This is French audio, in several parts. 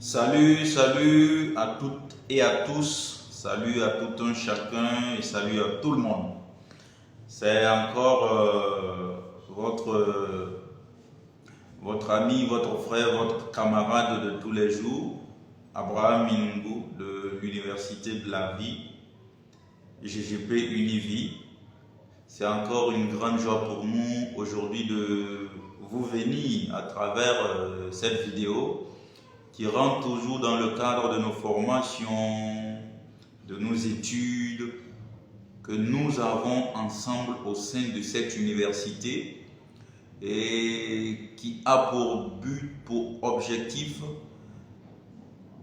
Salut à toutes et à tous, salut à tout un chacun et salut à tout le monde. C'est encore votre ami, votre frère, votre camarade de tous les jours, Abraham Minungu de l'Université de la Vie, GGP Univie. C'est encore une grande joie pour nous aujourd'hui de vous venir à travers cette vidéo qui rentre toujours dans le cadre de nos formations, de nos études que nous avons ensemble au sein de cette université et qui a pour but, pour objectif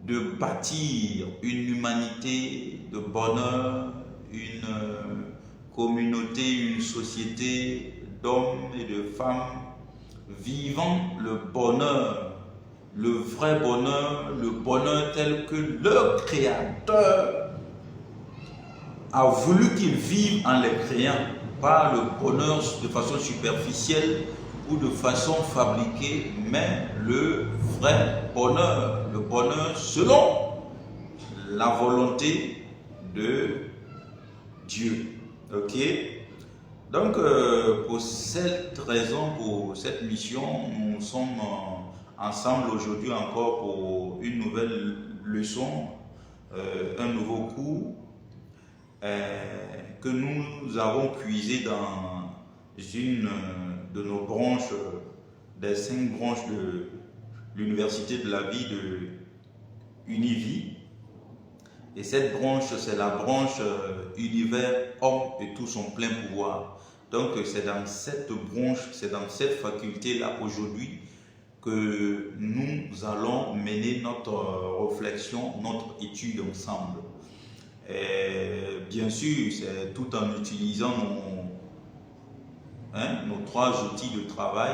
de bâtir une humanité de bonheur, une communauté, une société d'hommes et de femmes vivant le bonheur, le vrai bonheur, le bonheur tel que le Créateur a voulu qu'il vive en les créant, pas le bonheur de façon superficielle ou de façon fabriquée, mais le vrai bonheur, le bonheur selon la volonté de Dieu. Ok? Donc, pour cette raison, pour cette mission, nous sommes ensemble aujourd'hui encore pour une nouvelle leçon, un nouveau cours que nous avons puisé dans une de nos branches, des 5 branches de l'Université de la Vie de Univie. Et cette branche, c'est la branche Univers, Homme et tout son plein pouvoir. Donc c'est dans cette branche, c'est dans cette faculté-là aujourd'hui que nous allons mener notre réflexion, notre étude ensemble. Et bien sûr, c'est tout en utilisant nos 3 outils de travail,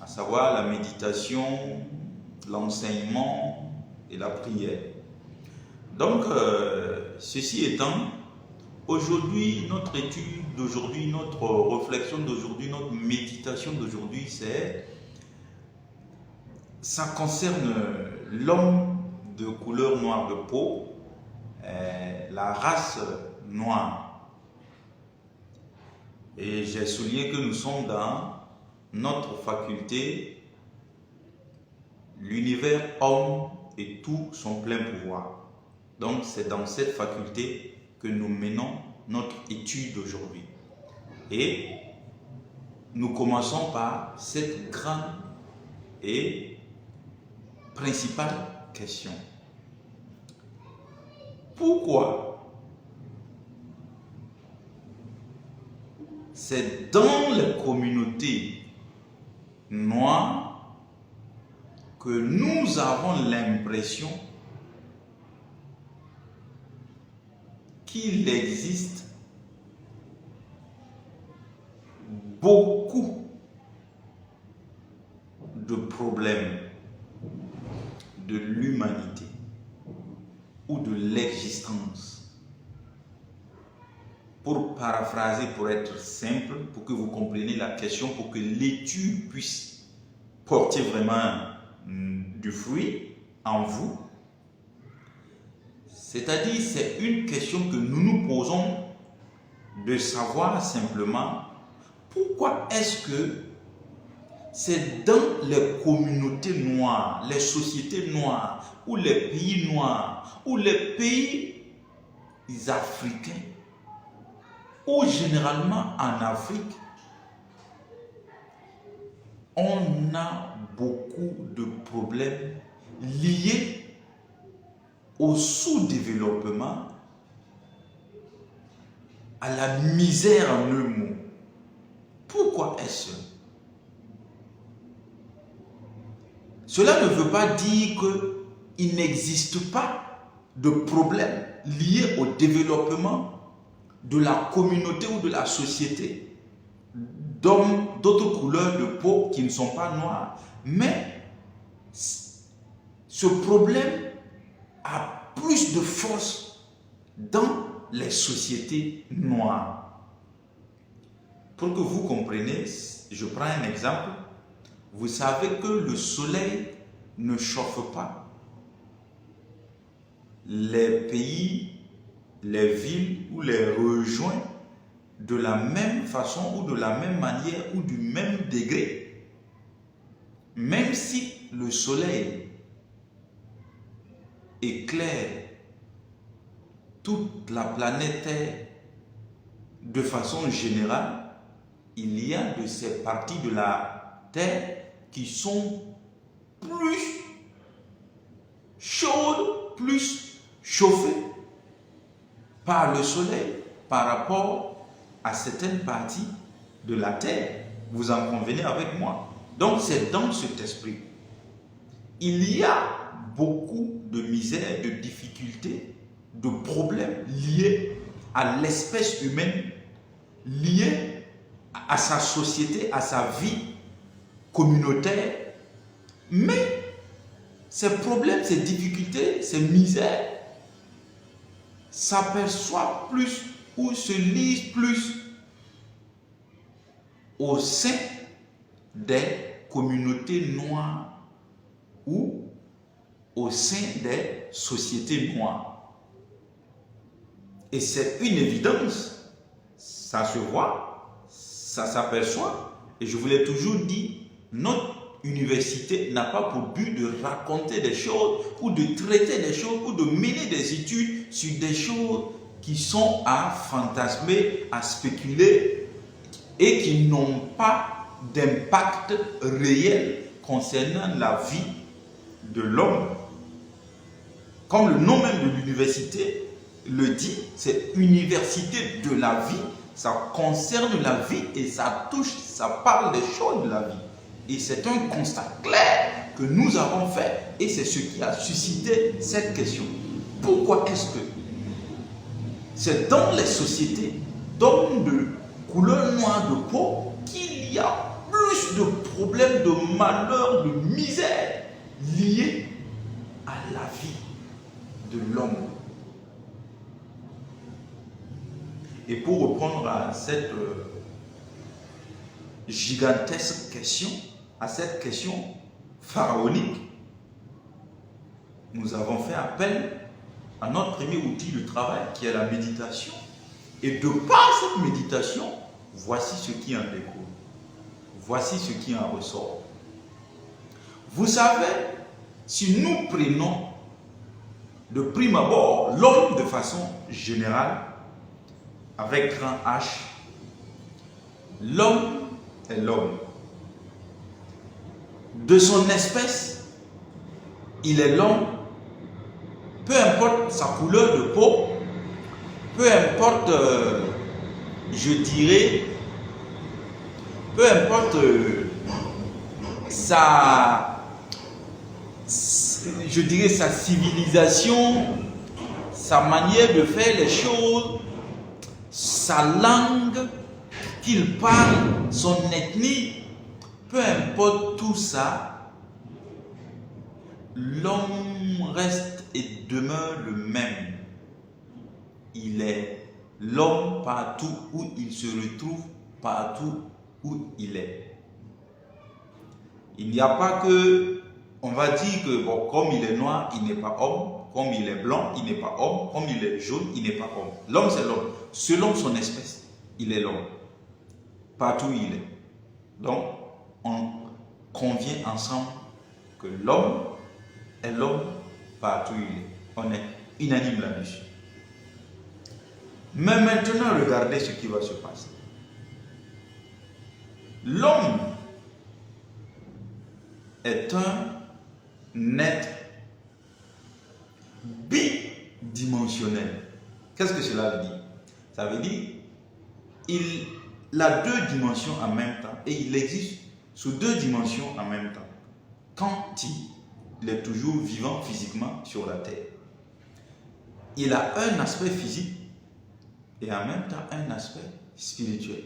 à savoir la méditation, l'enseignement et la prière. Donc, ceci étant, aujourd'hui, notre étude d'aujourd'hui, notre réflexion d'aujourd'hui, notre méditation d'aujourd'hui, ça concerne l'homme de couleur noire de peau, la race noire. Et j'ai souligné que nous sommes dans notre faculté, l'univers homme et tout son plein pouvoir. Donc c'est dans cette faculté que nous menons notre étude d'aujourd'hui. Et nous commençons par cette grande et principale question. Pourquoi c'est dans les communautés noires que nous avons l'impression qu'il existe beaucoup de problèmes de l'humanité ou de l'existence. Pour paraphraser, pour être simple, pour que vous compreniez la question, pour que l'étude puisse porter vraiment du fruit en vous, c'est-à-dire c'est une question que nous nous posons de savoir simplement pourquoi est-ce que c'est dans les communautés noires, les sociétés noires, ou les pays noirs, ou les pays africains, ou généralement en Afrique, on a beaucoup de problèmes liés au sous-développement, à la misère en un mot. Pourquoi est-ce? Cela ne veut pas dire qu'il n'existe pas de problème lié au développement de la communauté ou de la société d'hommes d'autres couleurs de peau qui ne sont pas noirs. Mais ce problème a plus de force dans les sociétés noires. Pour que vous compreniez, je prends un exemple. Vous savez que le soleil ne chauffe pas les pays, les villes ou les rejoint de la même façon ou de la même manière ou du même degré. Même si le soleil éclaire toute la planète Terre de façon générale, il y a de ces parties de la Terre qui sont plus chaudes, plus chauffées par le soleil par rapport à certaines parties de la Terre. Vous en convenez avec moi? Donc c'est dans cet esprit. Il y a beaucoup de misère, de difficultés, de problèmes liés à l'espèce humaine, liés à sa société, à sa vie communautaire. Mais ces problèmes, ces difficultés, ces misères s'aperçoivent plus ou se lisent plus au sein des communautés noires ou au sein des sociétés noires. Et c'est une évidence, ça se voit, ça s'aperçoit. Et je vous l'ai toujours dit, notre université n'a pas pour but de raconter des choses ou de traiter des choses ou de mener des études sur des choses qui sont à fantasmer, à spéculer et qui n'ont pas d'impact réel concernant la vie de l'homme. Comme le nom même de l'université le dit, c'est université de la vie, ça concerne la vie et ça touche, ça parle des choses de la vie. Et c'est un constat clair que nous avons fait et c'est ce qui a suscité cette question. Pourquoi est-ce que c'est dans les sociétés d'hommes de couleur noire de peau qu'il y a plus de problèmes, de malheurs, de misère liés à la vie de l'homme? Et pour répondre à cette gigantesque question, à cette question pharaonique, nous avons fait appel à notre premier outil de travail qui est la méditation. Et de par cette méditation, voici ce qui en découle. Voici ce qui en ressort. Vous savez, si nous prenons de prime abord l'homme de façon générale, avec grand H, l'homme est l'homme. De son espèce, il est l'homme, peu importe sa couleur de peau, peu importe, je dirais, peu importe sa civilisation, sa manière de faire les choses, sa langue qu'il parle, son ethnie, peu importe tout ça, l'homme reste et demeure le même. Il est l'homme partout où il se retrouve, partout où il est. Il n'y a pas que, on va dire que bon, comme il est noir, il n'est pas homme, comme il est blanc, il n'est pas homme, comme il est jaune, il n'est pas homme. L'homme, c'est l'homme. Selon son espèce, il est l'homme. Partout où il est. Donc, on convient ensemble que l'homme est l'homme partout où il est. On est unanime là-dessus. Mais maintenant, regardez ce qui va se passer. L'homme est un être bidimensionnel. Qu'est-ce que cela veut dire? Ça veut dire il a deux dimensions en même temps et il existe sous deux dimensions en même temps. Quand il est toujours vivant physiquement sur la terre, il a un aspect physique et en même temps un aspect spirituel.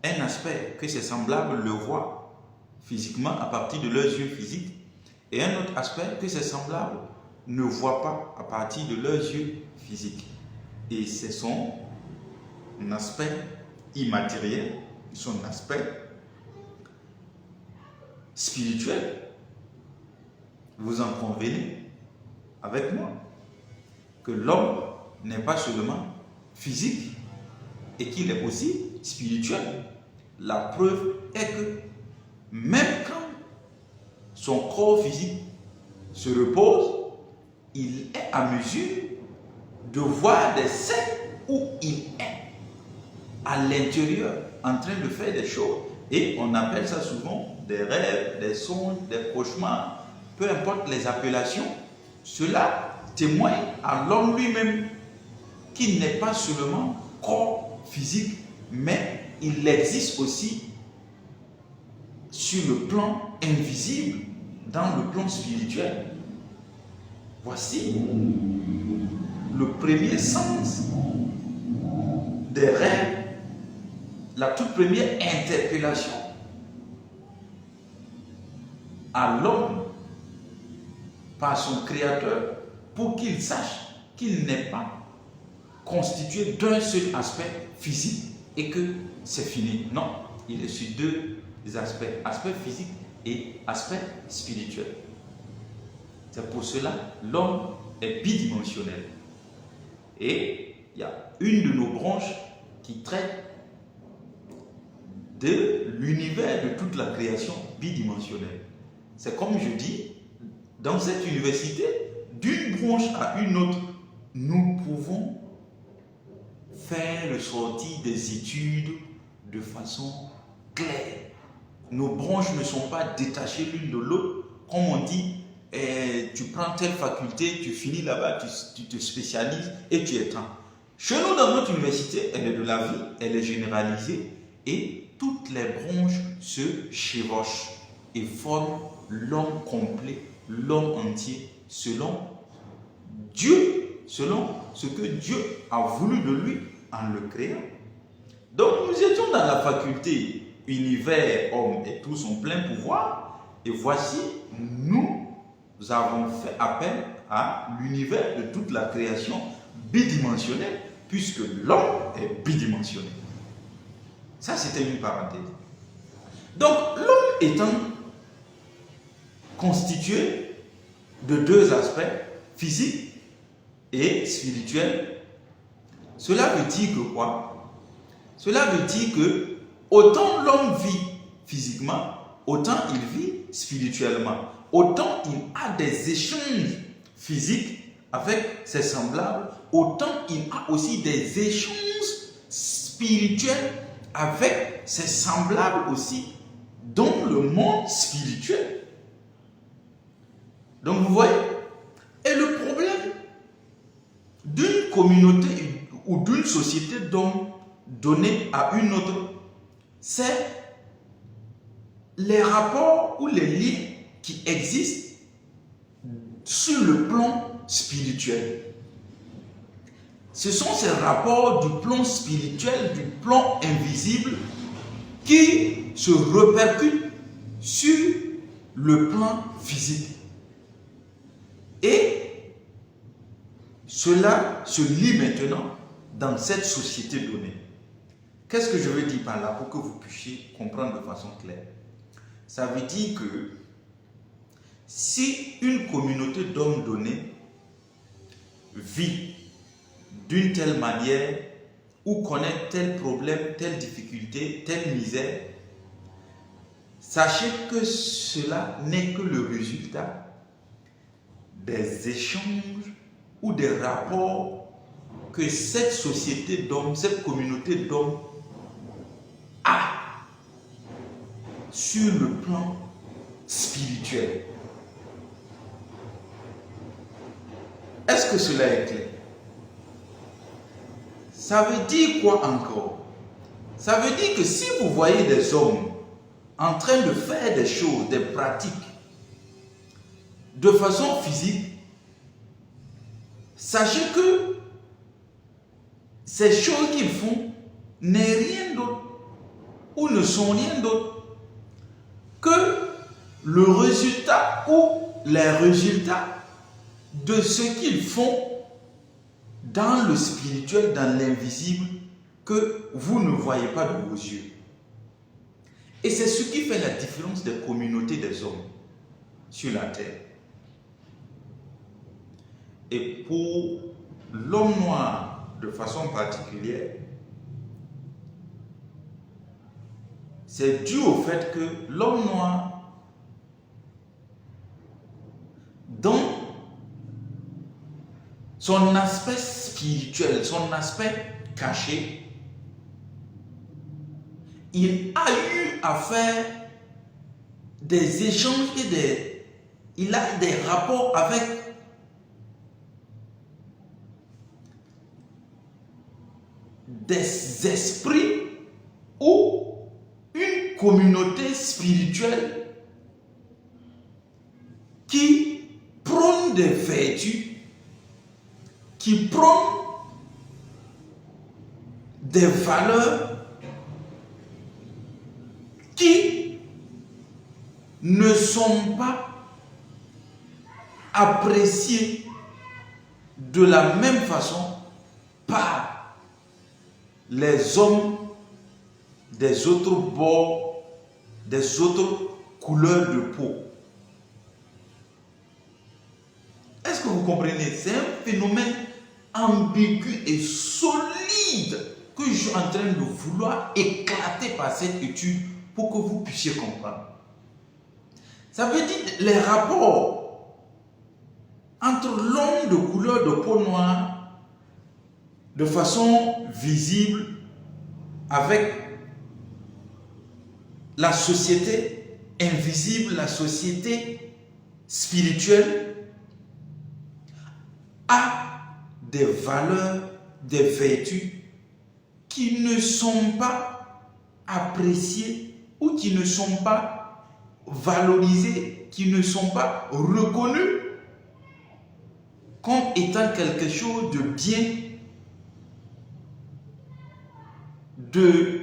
Un aspect que ses semblables le voient physiquement à partir de leurs yeux physiques et un autre aspect que ses semblables ne voient pas à partir de leurs yeux physiques. Et c'est son aspect immatériel, son aspect spirituel. Vous en convenez avec moi? que l'homme n'est pas seulement physique et qu'il est aussi spirituel. La preuve est que même quand son corps physique se repose, il est à mesure de voir des scènes où il est à l'intérieur en train de faire des choses. Et on appelle ça souvent des rêves, des songes, des cauchemars, peu importe les appellations. Cela témoigne à l'homme lui-même qu'il n'est pas seulement corps physique, mais il existe aussi sur le plan invisible, dans le plan spirituel. Voici le premier sens des rêves, la toute première interpellation à l'homme par son Créateur pour qu'il sache qu'il n'est pas constitué d'un seul aspect physique et que c'est fini. Non, il est sur deux aspects, aspect physique et aspect spirituel. C'est pour cela l'homme est bidimensionnel. Et il y a une de nos branches qui traite de l'univers de toute la création bidimensionnelle. C'est comme je dis, dans cette université, d'une branche à une autre, nous pouvons faire ressortir des études de façon claire. Nos branches ne sont pas détachées l'une de l'autre. Comme on dit, tu prends telle faculté, tu finis là-bas, tu te spécialises et tu étends. Chez nous, dans notre université, elle est de la vie, elle est généralisée et toutes les branches se chevauchent et forment l'homme complet, l'homme entier, selon Dieu, selon ce que Dieu a voulu de lui en le créant. Donc nous étions dans la faculté univers, homme et tout son plein pouvoir, et voici, nous avons fait appel à l'univers de toute la création bidimensionnelle, puisque l'homme est bidimensionnel. Ça, c'était une parenthèse. Donc, l'homme étant constitué de deux aspects, physique et spirituel, cela veut dire que quoi? Cela veut dire que autant l'homme vit physiquement, autant il vit spirituellement. Autant il a des échanges physiques avec ses semblables, autant il a aussi des échanges spirituels avec ses semblables aussi dans le monde spirituel. Donc vous voyez, et le problème d'une communauté ou d'une société d'hommes donnée à une autre, c'est les rapports ou les liens qui existent sur le plan spirituel. Ce sont ces rapports du plan spirituel, du plan invisible, qui se répercutent sur le plan physique. Et cela se lit maintenant dans cette société donnée. Qu'est-ce que je veux dire par là pour que vous puissiez comprendre de façon claire? Ça veut dire que si une communauté d'hommes donnés vit d'une telle manière ou connaît tel problème, telle difficulté, telle misère, sachez que cela n'est que le résultat des échanges ou des rapports que cette société d'hommes, cette communauté d'hommes a sur le plan spirituel. Est-ce que cela est clair? Ça veut dire quoi encore? Ça veut dire que si vous voyez des hommes en train de faire des choses, des pratiques, de façon physique, sachez que ces choses qu'ils font n'est rien d'autre ou ne sont rien d'autre que le résultat ou les résultats de ce qu'ils font dans le spirituel, dans l'invisible, que vous ne voyez pas de vos yeux. Et c'est ce qui fait la différence des communautés des hommes sur la terre. Et pour l'homme noir de façon particulière, c'est dû au fait que l'homme noir, dans son aspect spirituel, son aspect caché, il a eu à faire des échanges et il a des rapports avec des esprits ou une communauté spirituelle qui prône des vertus, qui prône des valeurs qui ne sont pas appréciées de la même façon par les hommes des autres bords, des autres couleurs de peau. Est-ce que vous comprenez? C'est un phénomène ambigu et solide que je suis en train de vouloir éclater par cette étude pour que vous puissiez comprendre. Ça veut dire les rapports entre l'homme de couleur de peau noire de façon visible avec la société invisible, la société spirituelle a des valeurs, des vertus qui ne sont pas appréciées ou qui ne sont pas valorisées, qui ne sont pas reconnues comme étant quelque chose de bien, de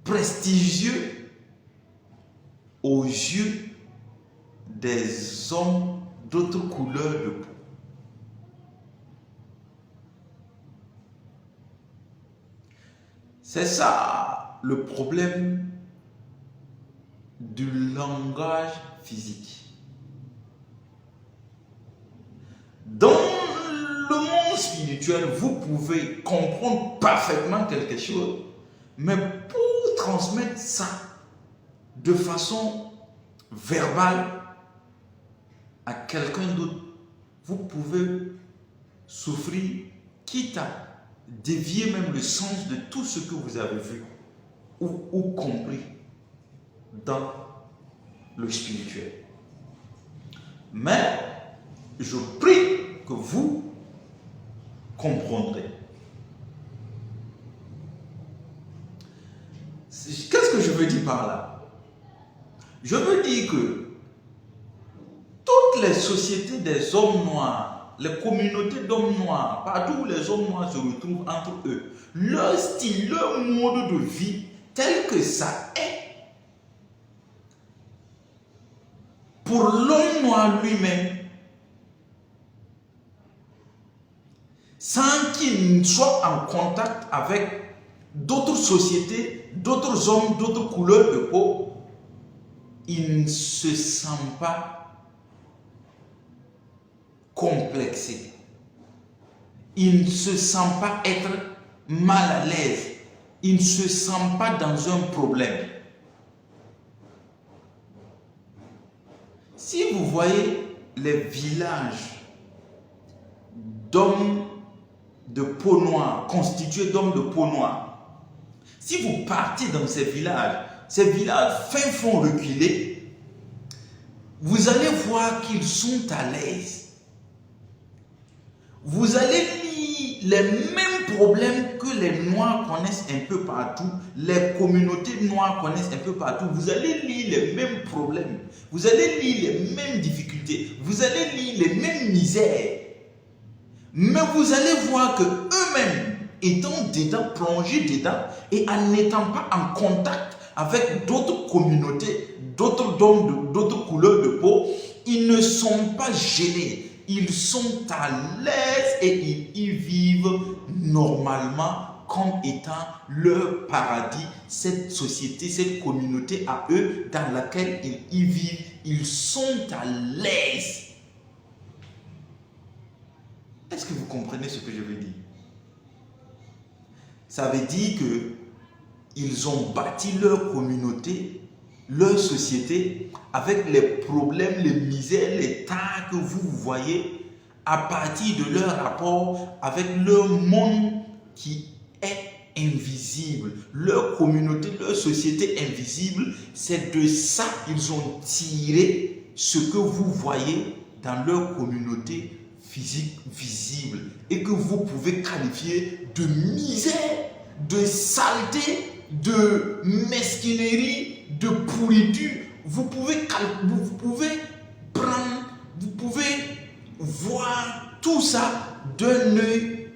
prestigieux aux yeux des hommes d'autres couleurs de peau. C'est ça le problème du langage physique. Dans le monde spirituel, vous pouvez comprendre parfaitement quelque chose, mais pour transmettre ça de façon verbale à quelqu'un d'autre, vous pouvez souffrir, quitte à dévier même le sens de tout ce que vous avez vu ou compris dans le spirituel. Mais je prie que vous comprendrez. Qu'est-ce que je veux dire par là? Je veux dire que toutes les sociétés des hommes noirs, les communautés d'hommes noirs, partout où les hommes noirs se retrouvent entre eux, leur style, leur mode de vie, tel que ça est, pour l'homme noir lui-même, sans qu'il soit en contact avec d'autres sociétés, d'autres hommes, d'autres couleurs de peau, il ne se sent pas complexé. Il ne se sent pas être mal à l'aise. Il ne se sent pas dans un problème. Si vous voyez les villages d'hommes de peau noire, constitués d'hommes de peau noire, si vous partez dans ces villages fin fond reculés, vous allez voir qu'ils sont à l'aise. Vous allez lire les mêmes problèmes que les Noirs connaissent un peu partout, les communautés noires connaissent un peu partout. Vous allez lire les mêmes problèmes, vous allez lire les mêmes difficultés, vous allez lire les mêmes misères. Mais vous allez voir que eux-mêmes, étant dedans, plongés dedans, et en n'étant pas en contact avec d'autres communautés, d'autres hommes, d'autres couleurs de peau, ils ne sont pas gênés. Ils sont à l'aise et ils y vivent normalement comme étant leur paradis, cette société, cette communauté à eux dans laquelle ils y vivent. Ils sont à l'aise. Est-ce que vous comprenez ce que je veux dire? Ça veut dire que ils ont bâti leur communauté, leur société avec les problèmes, les misères, les tares que vous voyez à partir de leur rapport avec leur monde qui est invisible. Leur communauté, leur société invisible, c'est de ça qu'ils ont tiré ce que vous voyez dans leur communauté physique visible et que vous pouvez qualifier de misère, de saleté, de mesquinerie, de pourriture. Vous pouvez prendre, vous pouvez voir tout ça d'un œil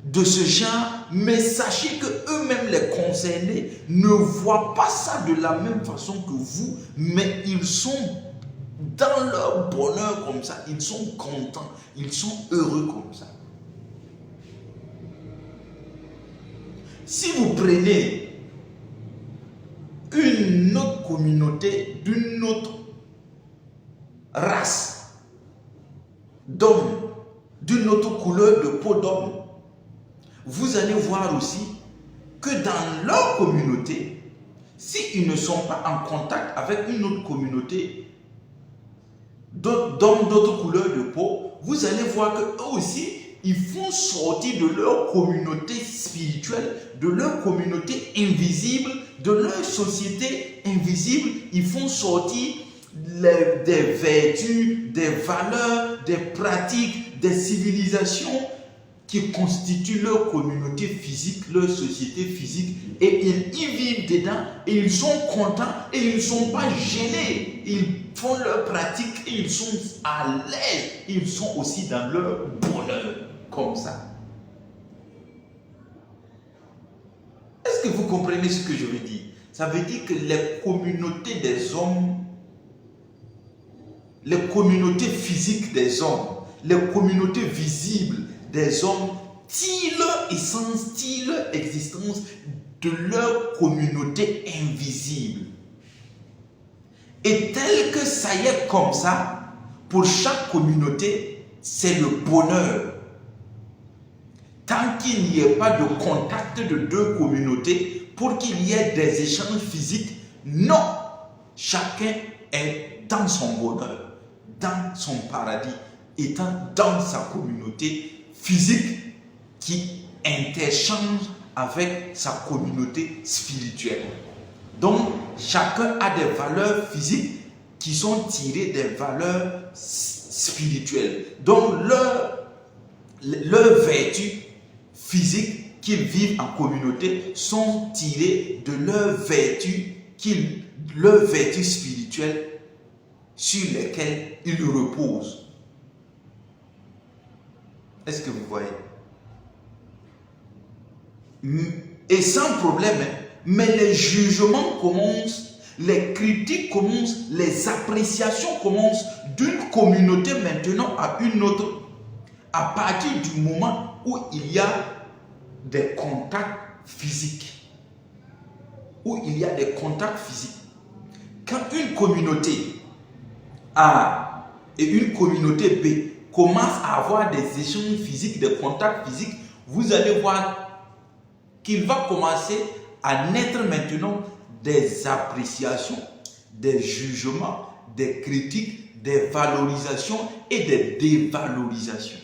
de ce genre, mais sachez que eux-mêmes, les concernés, ne voient pas ça de la même façon que vous, mais ils sont dans leur bonheur comme ça, ils sont contents, ils sont heureux comme ça. Si vous prenez une autre communauté d'une autre race d'hommes, d'une autre couleur de peau d'homme, vous allez voir aussi que dans leur communauté, s'ils ne sont pas en contact avec une autre communauté d'hommes d'autres couleurs de peau, vous allez voir qu'eux aussi, ils font sortir de leur communauté spirituelle, de leur communauté invisible, de leur société invisible, ils font sortir des vertus, des valeurs, des pratiques, des civilisations qui constituent leur communauté physique, leur société physique, et ils y vivent dedans, et ils sont contents, et ils ne sont pas gênés. Ils font leurs pratiques, et ils sont à l'aise, ils sont aussi dans leur bonheur, comme ça. Est-ce que vous comprenez ce que je veux dire? Ça veut dire que les communautés des hommes, les communautés physiques des hommes, les communautés visibles des hommes tirent leur essence, tirent leur existence de leur communauté invisible. Et tel que ça y est comme ça, pour chaque communauté, c'est le bonheur. Tant qu'il n'y ait pas de contact de deux communautés, pour qu'il y ait des échanges physiques, non, chacun est dans son bonheur, dans son paradis, étant dans sa communauté physique qui interchange avec sa communauté spirituelle. Donc, chacun a des valeurs physiques qui sont tirées des valeurs spirituelles. Donc, leurs vertus physiques qu'ils vivent en communauté sont tirées de leurs vertus spirituelles sur lesquelles ils reposent. Est-ce que vous voyez? Et sans problème, mais les jugements commencent, les critiques commencent, les appréciations commencent d'une communauté maintenant à une autre, à partir du moment où il y a des contacts physiques. Où il y a des contacts physiques. Quand une communauté A et une communauté B commencent à avoir des échanges physiques, des contacts physiques, vous allez voir qu'il va commencer à naître maintenant des appréciations, des jugements, des critiques, des valorisations et des dévalorisations.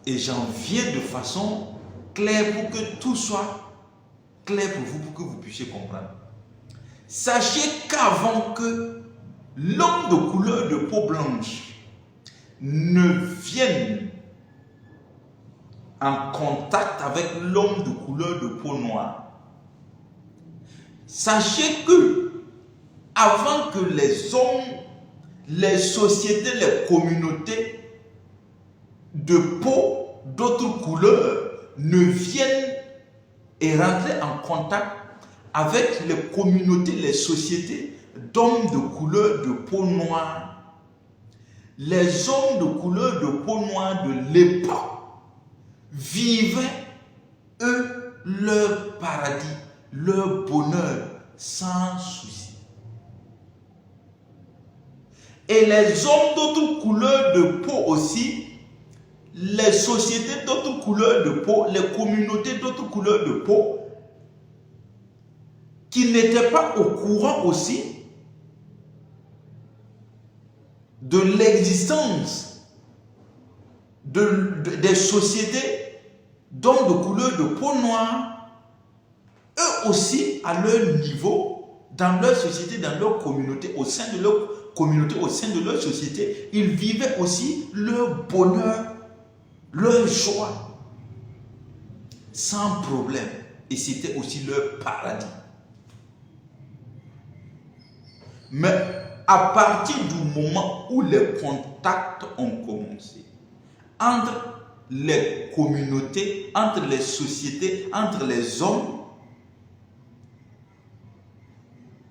Et j'en viens de façon claire pour que tout soit clair pour vous, pour que vous puissiez comprendre. Sachez qu'avant que l'homme de couleur de peau blanche ne vienne en contact avec l'homme de couleur de peau noire, sachez que avant que les hommes, les sociétés, les communautés de peau d'autres couleurs ne viennent et rentrer en contact avec les communautés, les sociétés d'hommes de couleur de peau noire. Les hommes de couleur de peau noire de l'époque vivaient, eux, leur paradis, leur bonheur, sans souci. Et les hommes d'autres couleurs de peau aussi, les sociétés d'autres couleurs de peau, les communautés d'autres couleurs de peau, qui n'étaient pas au courant aussi de l'existence des sociétés d'hommes de couleur de peau noire, eux aussi, à leur niveau, dans leur société, dans leur communauté, au sein de leur communauté, au sein de leur société, ils vivaient aussi leur bonheur, leur joie, sans problème. Et c'était aussi leur paradis. Mais à partir du moment où les contacts ont commencé entre les communautés, entre les sociétés, entre les hommes,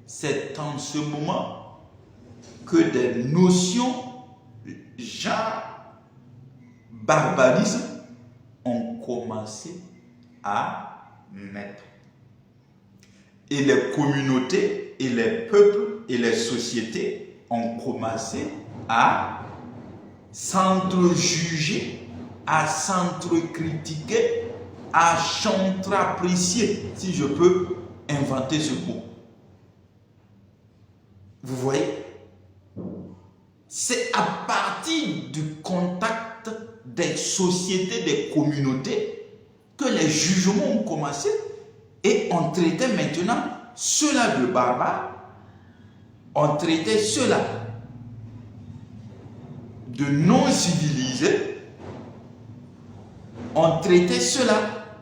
c'est en ce moment que des notions genre barbarisme ont commencé à naître. Et les communautés et les peuples et les sociétés ont commencé à s'entre-juger, à s'entre-critiquer, à s'entre-apprécier, si je peux inventer ce mot. Vous voyez? C'est à partir du contact des sociétés, des communautés, que les jugements ont commencé et on traitait maintenant ceux-là de barbares, on traitait ceux-là de non-civilisés, on traitait ceux-là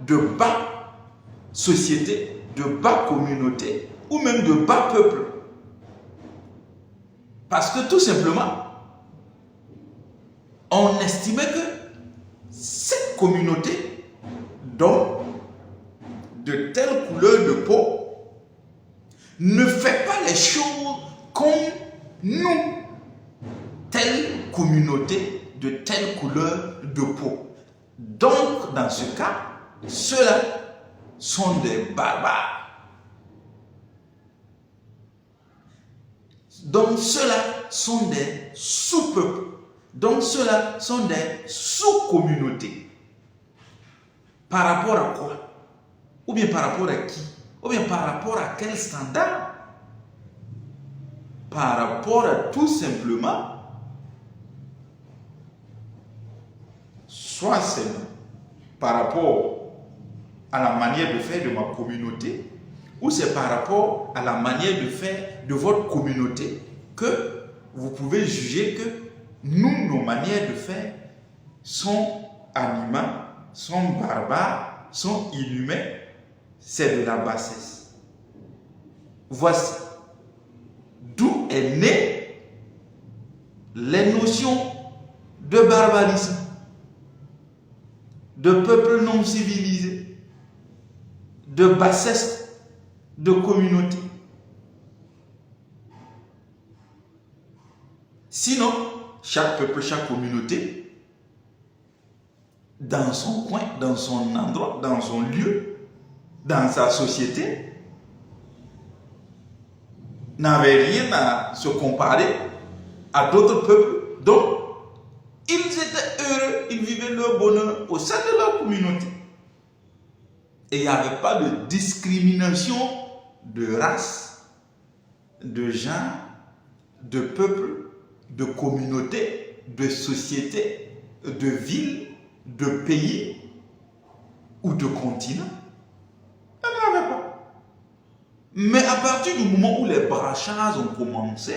de bas sociétés, de bas communautés ou même de bas peuples. Parce que tout simplement, on estimait que cette communauté d'hommes de telle couleur de peau ne fait pas les choses comme nous, telle communauté de telle couleur de peau. Donc, dans ce cas, ceux-là sont des barbares. Donc, ceux-là sont des sous-peuples. Donc, ceux-là sont des sous-communautés. Par rapport à quoi? Ou bien par rapport à qui? Ou bien par rapport à quel standard? Par rapport à tout simplement, soit c'est par rapport à la manière de faire de ma communauté, ou c'est par rapport à la manière de faire de votre communauté que vous pouvez juger que nous, nos manières de faire sont animales, sont barbares, sont inhumains. C'est de la bassesse. Voici d'où est née les notions de barbarisme, de peuple non civilisé, de bassesse de communauté. Sinon, chaque peuple, chaque communauté, dans son coin, dans son endroit, dans son lieu, dans sa société, n'avait rien à se comparer à d'autres peuples. Donc, ils étaient heureux, ils vivaient leur bonheur au sein de leur communauté. Et il n'y avait pas de discrimination de race, de genre, de peuple, de communauté, de société, de ville, de pays ou de continent. Il n'y en avait pas. Mais à partir du moment où les brassages ont commencé,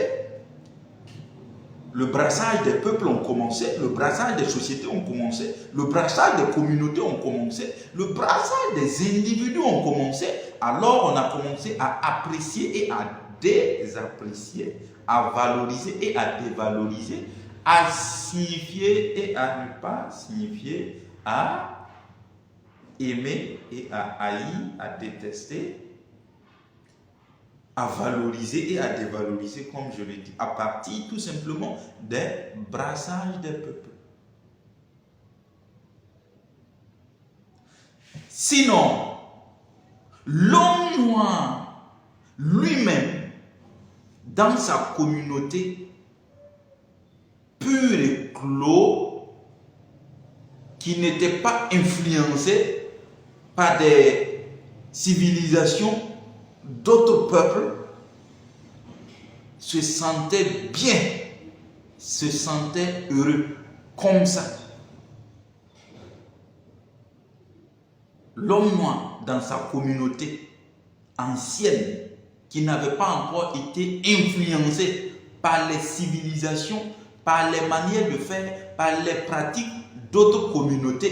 le brassage des peuples ont commencé, le brassage des sociétés ont commencé, le brassage des communautés ont commencé, le brassage des individus ont commencé, alors on a commencé à apprécier et à désapprécier, à valoriser et à dévaloriser, à signifier et à ne pas signifier, à aimer et à haïr, à détester, à valoriser et à dévaloriser, comme je l'ai dit, à partir tout simplement des brassages des peuples. Sinon, l'homme noir lui-même, dans sa communauté, pur et clos, qui n'était pas influencé par des civilisations d'autres peuples, se sentait bien, se sentait heureux, comme ça. L'homme noir dans sa communauté ancienne, qui n'avait pas encore été influencé par les civilisations, par les manières de faire, par les pratiques d'autres communautés